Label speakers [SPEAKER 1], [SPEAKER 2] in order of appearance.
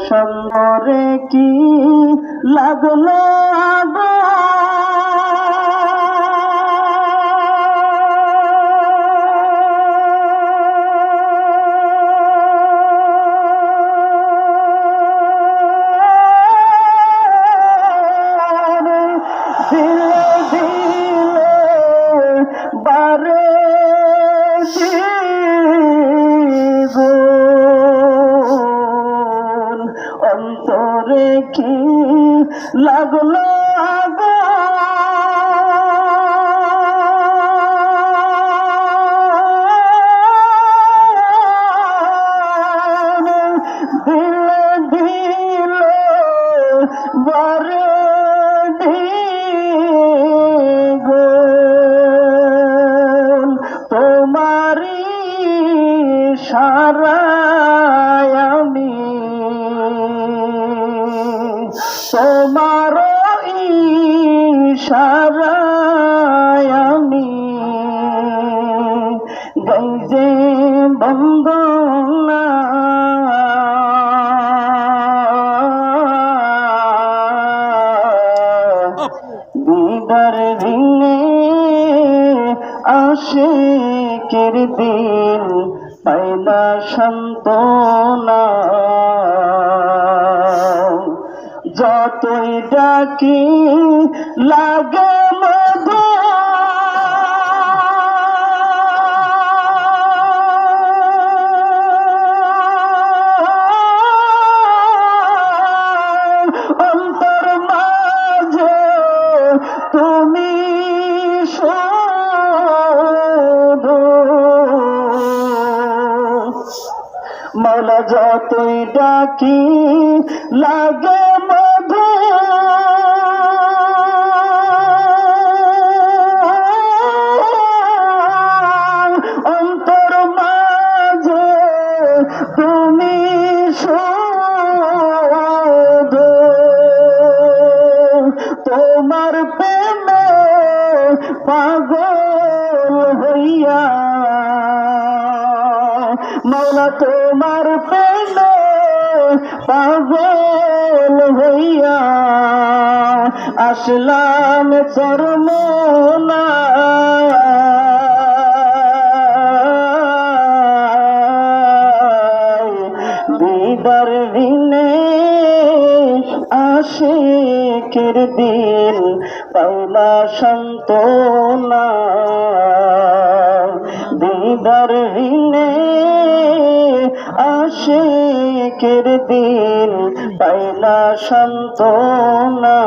[SPEAKER 1] সন্দরে কি লাগলো অন্তরে কি লাগলো দিলে দিলে বারে দিগোন তোমারি সারায় আমি তোমার ইশারায় আমি গাইজে বন্দনা দিদার রিনে আশিকের দিন পাইলা সান্ত্বনা যতই ডাকি লাগে মধু অন্তর মাঝে তুমি শুধু মাওলা যতই ডাকি লাগে মধু অন্তর মাঝে তুমি শুধু তোমার প্রেমে পাগল হইয়া মাওলা তোমার প্রেমে পাগল হইয়া আসলাম চরমনা দিদার ঋণে আশিকের দিন পাইলা সান্ত্বনা দিদার ঋণে আশিকের দিন পাইলা সান্ত্বনা